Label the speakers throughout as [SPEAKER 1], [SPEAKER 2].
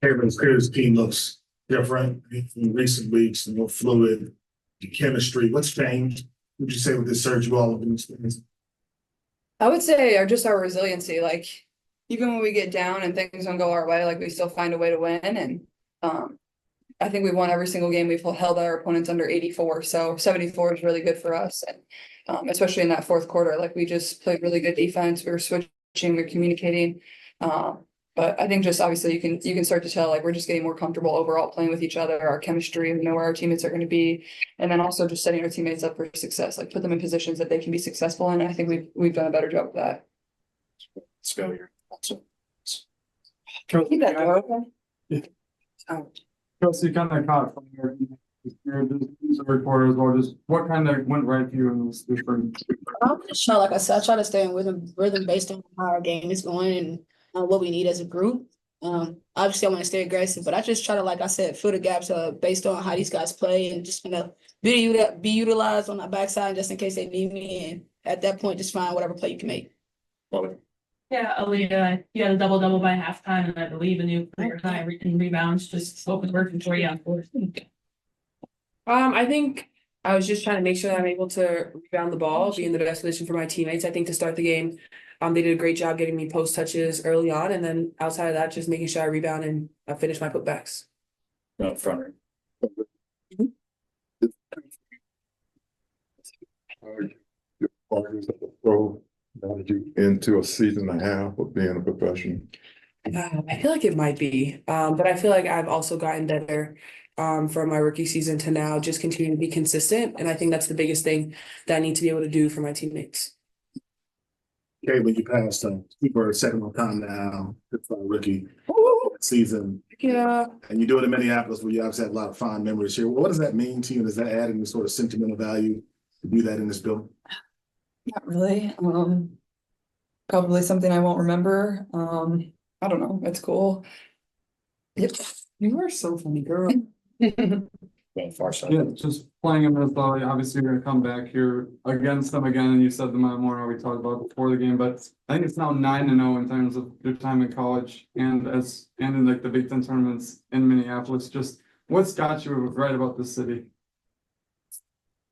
[SPEAKER 1] Everyone's Creator's team looks different in recent weeks, more fluid, the chemistry. What's changed? Would you say with this surge you all have been experiencing?
[SPEAKER 2] I would say our resiliency, like even when we get down and things don't go our way, like we still find a way to win. And I think we won every single game. We've held our opponents under 84. So 74 is really good for us. And especially in that fourth quarter, like we just played really good defense. We were switching, we we're communicating. But I think just obviously you can start to tell like we're just getting more comfortable overall playing with each other, our chemistry, we know where our teammates are going to be. And then also just setting our teammates up for success, like put them in positions that they can be successful in. And I think we've done a better job of that.
[SPEAKER 1] Let's go here.
[SPEAKER 2] Keep that door open.
[SPEAKER 3] Kelsey, kind of caught from your reporter as well. Just what kind of went right for you in this spring?
[SPEAKER 4] I'm just trying, like I said, I try to stay in rhythm based on how our game is going and what we need as a group. Obviously I want to stay aggressive, but I just try to, like I said, fill the gaps based on how these guys play and just kind of be utilized on the backside just in case they need me. And at that point, just find whatever play you can make.
[SPEAKER 5] Yeah, Aliyah, you had a double-double by halftime, and I believe a new career high in rebounds. Just what was working for you on court?
[SPEAKER 6] I think I was just trying to make sure that I'm able to rebound the ball, be in the best position for my teammates. I think to start the game, they did a great job getting me post touches early on, and then outside of that, just making sure I rebound and finish my putbacks.
[SPEAKER 1] Up front.
[SPEAKER 7] Now that you into a season and a half of being a professional?
[SPEAKER 6] I feel like it might be, but I feel like I've also gotten better from my rookie season to now, just continuing to be consistent. And I think that's the biggest thing that I need to be able to do for my teammates.
[SPEAKER 1] Okay, when you passed for a second time now, it's a rookie season.
[SPEAKER 6] Yeah.
[SPEAKER 1] And you do it in Minneapolis where you obviously have a lot of fond memories here. What does that mean to you? Does that add any sort of sentimental value to do that in this building?
[SPEAKER 2] Not really. Probably something I won't remember. I don't know. It's cool. Yep. You are so funny, girl.
[SPEAKER 3] Yeah, just playing in Minnesota. Obviously, you're gonna come back here against them again, and you said the more we talked about before the game. But I think it's now 9-0 in terms of your time in college and in like the Big Ten tournaments in Minneapolis. Just what's got you right about this city?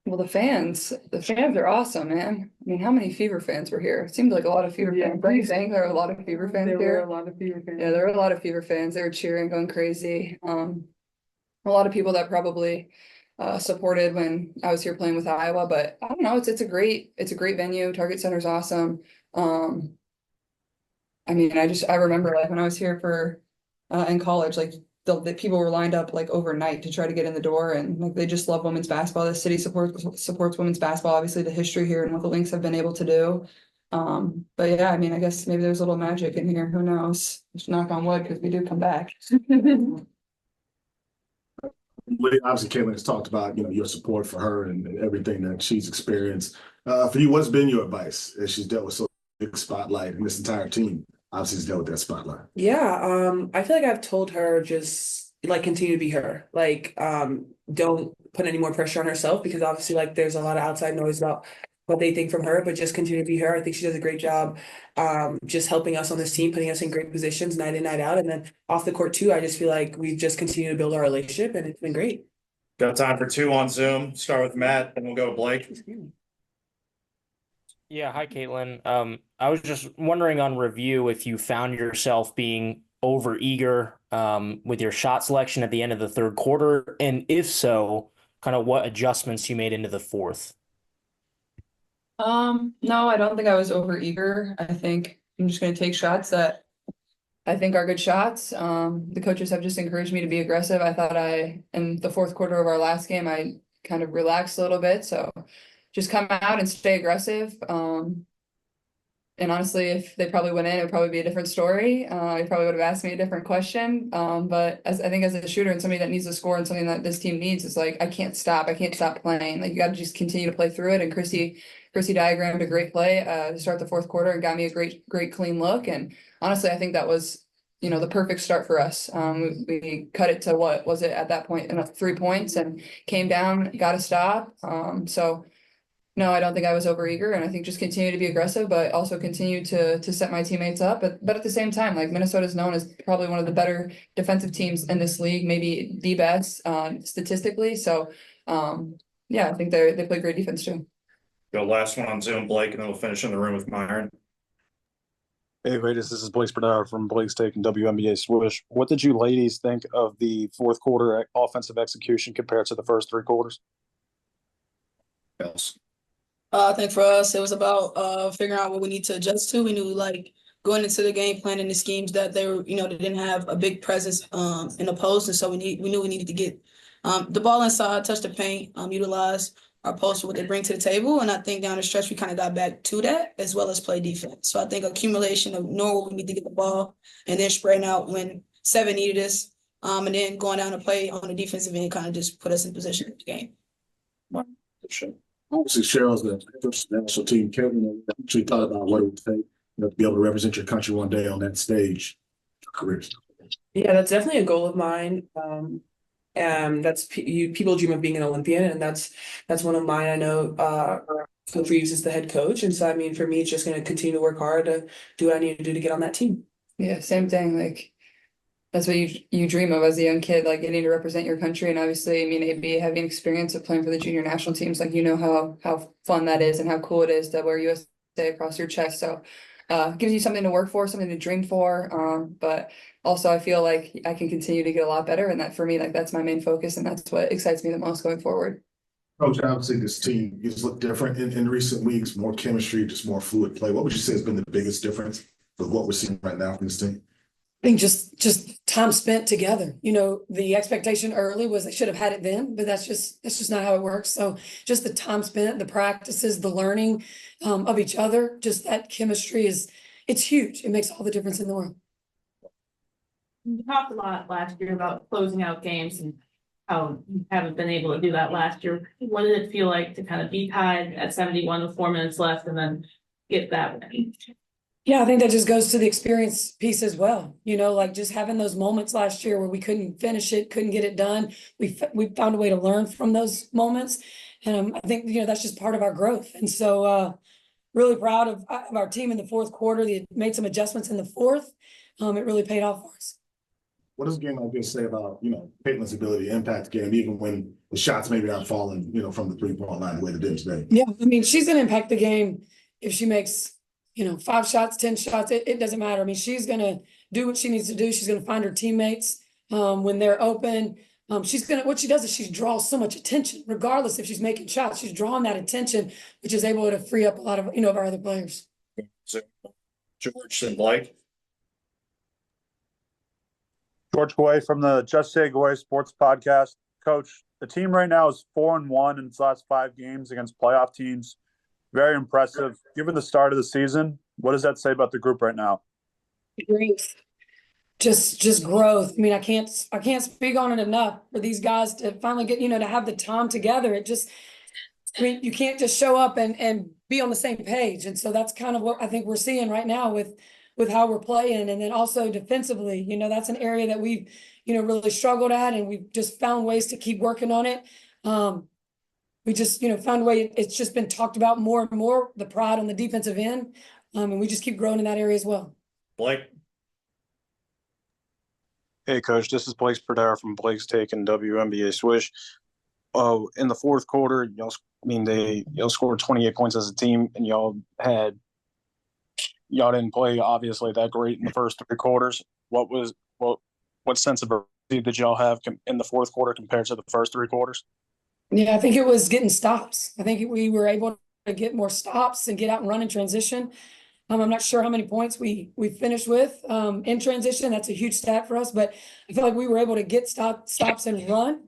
[SPEAKER 2] Well, the fans are awesome, man. I mean, how many Fever fans were here? It seemed like a lot of Fever fans. Are you saying there were a lot of Fever fans here?
[SPEAKER 6] There were a lot of Fever fans.
[SPEAKER 2] Yeah, there were a lot of Fever fans. They were cheering, going crazy. A lot of people that probably supported when I was here playing with Iowa, but I don't know. It's a great venue. Target Center's awesome. I mean, I remember like when I was here for in college, like the people were lined up like overnight to try to get in the door, and like they just love women's basketball. The city supports women's basketball, obviously the history here and what the Lynx have been able to do. But yeah, I mean, I guess maybe there's a little magic in here. Who knows? Just knock on wood because we do come back.
[SPEAKER 1] Obviously, Caitlin has talked about your support for her and everything that she's experienced. For you, what's been your advice as she's dealt with so big spotlight and this entire team? Obviously, has dealt with that spotlight.
[SPEAKER 6] Yeah, I feel like I've told her just like continue to be her. Like, don't put any more pressure on herself because obviously like there's a lot of outside noise about what they think from her, but just continue to be her. I think she does a great job just helping us on this team, putting us in great positions night in, night out. And then off the court too, I just feel like we've just continued to build our relationship and it's been great.
[SPEAKER 8] Got time for two on Zoom. Start with Matt, then we'll go to Blake.
[SPEAKER 9] Yeah, hi Caitlin. I was just wondering on review if you found yourself being over eager with your shot selection at the end of the third quarter, and if so, kind of what adjustments you made into the fourth.
[SPEAKER 2] No, I don't think I was over eager. I think I'm just going to take shots that I think are good shots. The coaches have just encouraged me to be aggressive. I thought in the fourth quarter of our last game, I kind of relaxed a little bit. So just come out and stay aggressive. And honestly, if they probably went in, it would probably be a different story. They probably would have asked me a different question. But I think as a shooter and somebody that needs to score and something that this team needs, it's like, I can't stop playing. Like you got to just continue to play through it. And Christie diagrammed a great play to start the fourth quarter and got me a great clean look. And honestly, I think that was, the perfect start for us. We cut it to what was it at that point, 3 points, and came down, got a stop. So no, I don't think I was overeager, and I think just continue to be aggressive, but also continue to set my teammates up. But at the same time, like Minnesota's known as probably one of the better defensive teams in this league, maybe the best statistically. So yeah, I think they play great defense too.
[SPEAKER 8] Go last one on Zoom, Blake, and then we'll finish in the room with Myron.
[SPEAKER 10] Hey, ladies, this is Blake Spadar from Blake's Take and WNBA Swish. What did you ladies think of the fourth quarter offensive execution compared to the first three quarters?
[SPEAKER 8] Kelsey.
[SPEAKER 4] I think for us, it was about figuring out what we need to adjust to. We knew like going into the game planning the schemes that they were, they didn't have a big presence in the post, and so we knew we needed to get the ball inside, touch the paint, utilize our post, what they bring to the table, and I think down the stretch we kind of got back to that as well as play defense. So I think accumulation of knowing where we need to get the ball and then spreading out when 7 needed us, and then going down to play on the defensive end kind of just put us in position in the game.
[SPEAKER 1] Sure. Obviously, Cheryl's the first national team. Kevin actually thought about what it would take, to be able to represent your country one day on that stage. Careers.
[SPEAKER 6] Yeah, that's definitely a goal of mine. That's people dream of being an Olympian, and that's one of mine. I know Coach Reeves is the head coach, and so I mean, for me, it's just going to continue to work hard to do what I need to do to get on that team.
[SPEAKER 2] Yeah, same thing. Like that's what you dream of as a young kid, like getting to represent your country. And obviously, I mean, AB having experience of playing for the junior national teams, like how fun that is and how cool it is to wear USA across your chest. So gives you something to work for, something to dream for. But also I feel like I can continue to get a lot better. And that for me, like that's my main focus, and that's what excites me the most going forward.
[SPEAKER 1] Coach, obviously this team has looked different in recent weeks, more chemistry, just more fluid play. What would you say has been the biggest difference with what we're seeing right now from this team?
[SPEAKER 11] I think just time spent together. The expectation early was they should have had it then, but that's just not how it works. So just the time spent, the practices, the learning of each other, just that chemistry it's huge. It makes all the difference in the world.
[SPEAKER 5] We talked a lot last year about closing out games and how you haven't been able to do that last year. What did it feel like to kind of be tied at 71 with 4 minutes left and then get that win?
[SPEAKER 11] Yeah, I think that just goes to the experience piece as well. Like just having those moments last year where we couldn't finish it, couldn't get it done. We found a way to learn from those moments. And I think, that's just part of our growth. And so really proud of our team in the fourth quarter. They made some adjustments in the fourth. It really paid off for us.
[SPEAKER 1] What does a game like this say about, Caitlin's ability to impact the game, even when the shots maybe aren't falling, from the 3-point line the way they did today?
[SPEAKER 11] Yeah, I mean, she's going to impact the game if she makes 5 shots, 10 shots, it doesn't matter. I mean, she's going to do what she needs to do. She's going to find her teammates when they're open. What she does is she draws so much attention, regardless if she's making shots, she's drawing that attention, which is able to free up a lot of, of our other players.
[SPEAKER 8] George and Blake.
[SPEAKER 12] George Goy from the Just Say Goy Sports Podcast. Coach, the team right now is 4-1 in its last 5 games against playoff teams. Very impressive. Given the start of the season, what does that say about the group right now?
[SPEAKER 11] Growth. Just growth. I mean, I can't speak on it enough for these guys to finally get, to have the time together. You can't just show up and be on the same page. And so that's kind of what I think we're seeing right now with how we're playing. And then also defensively, that's an area that we've, really struggled at, and we've just found ways to keep working on it. We just, found a way. It's just been talked about more and more, the pride on the defensive end. And we just keep growing in that area as well.
[SPEAKER 8] Blake.
[SPEAKER 10] Hey, Coach, this is Blake Spadar from Blake's Take and WNBA Swish. In the fourth quarter, y'all scored 28 points as a team, and y'all didn't play obviously that great in the first 3 quarters. What sense of urgency did y'all have in the fourth quarter compared to the first 3 quarters?
[SPEAKER 11] Yeah, I think it was getting stops. I think we were able to get more stops and get out and run in transition. I'm not sure how many points we finished with in transition. That's a huge stat for us, but I feel like we were able to get stops and run.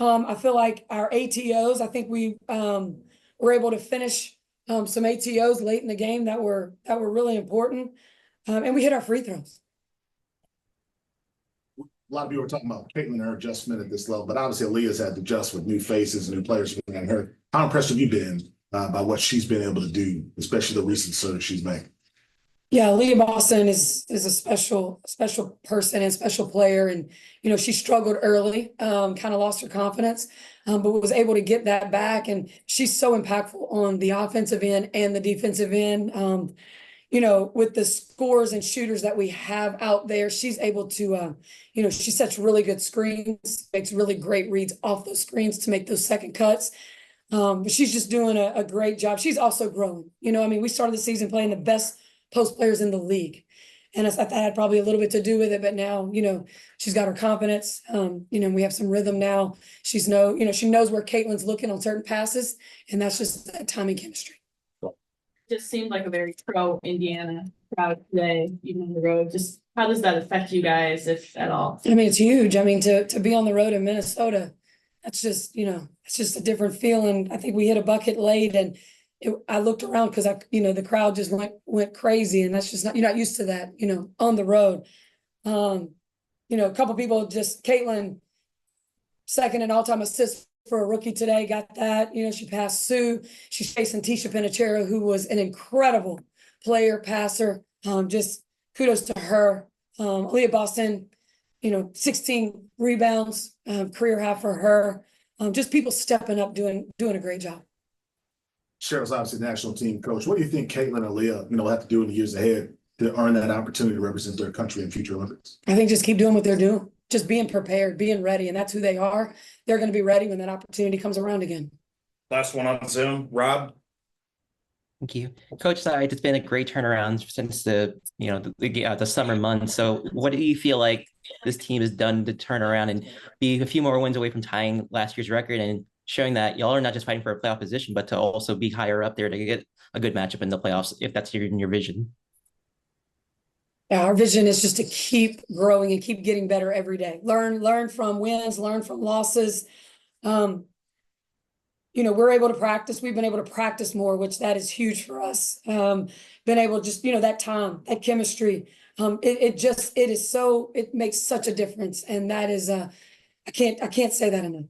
[SPEAKER 11] I feel like our ATOs, I think we were able to finish some ATOs late in the game that were really important. And we hit our free throws.
[SPEAKER 1] A lot of people are talking about Caitlin and her adjustment at this level, but obviously Aliyah's had to adjust with new faces and new players behind her. How impressed have you been by what she's been able to do, especially the recent surge she's made?
[SPEAKER 11] Yeah, Aliyah Boston is a special person and special player, and you know she struggled early, kind of lost her confidence, but was able to get that back, and she's so impactful on the offensive end and the defensive end. You know, with the scores and shooters that we have out there, she's able to, you know, she sets really good screens, makes really great reads off those screens to make those second cuts. But she's just doing a great job. She's also growing. You know, I mean, we started the season playing the best post players in the league. And I thought that had probably a little bit to do with it, but now, you know, she's got her confidence. You know, we have some rhythm now. She knows where Caitlin's looking on certain passes, and that's just that timing chemistry.
[SPEAKER 5] Just seemed like a very pro Indiana crowd today, even on the road. Just how does that affect you guys, if at all?
[SPEAKER 11] I mean, it's huge. I mean, to be on the road in Minnesota, that's just, you know, it's just a different feeling. I think we hit a bucket late, and I looked around because the crowd just went crazy, and that's just not, you're not used to that, you know, on the road. You know, a couple people just, Caitlin, second in all-time assists for a rookie today, got that. You know, she passed Sue. She's facing Tisha Pinachero, who was an incredible player, passer. Just kudos to her. Aliyah Boston, you know, 16 rebounds, career high for her. Just people stepping up, doing a great job.
[SPEAKER 1] Cheryl's obviously national team coach. What do you think Caitlin and Aliyah, will have to do in the years ahead to earn that opportunity to represent their country in future Olympics?
[SPEAKER 11] I think just keep doing what they're doing. Just being prepared, being ready, and that's who they are. They're going to be ready when that opportunity comes around again.
[SPEAKER 8] Last one on Zoom, Rob.
[SPEAKER 13] Thank you, Coach. Sides, it's been a great turnaround since the summer months. So, what do you feel like this team has done to turn around and be a few more wins away from tying last year's record and showing that y'all are not just fighting for a playoff position, but to also be higher up there to get a good matchup in the playoffs, if that's in your vision?
[SPEAKER 11] Yeah, our vision is just to keep growing and keep getting better every day. Learn from wins, learn from losses. You know, we're able to practice. We've been able to practice more, which that is huge for us. Been able just, you know, that time, that chemistry. It makes such a difference. And that is, I can't say that enough.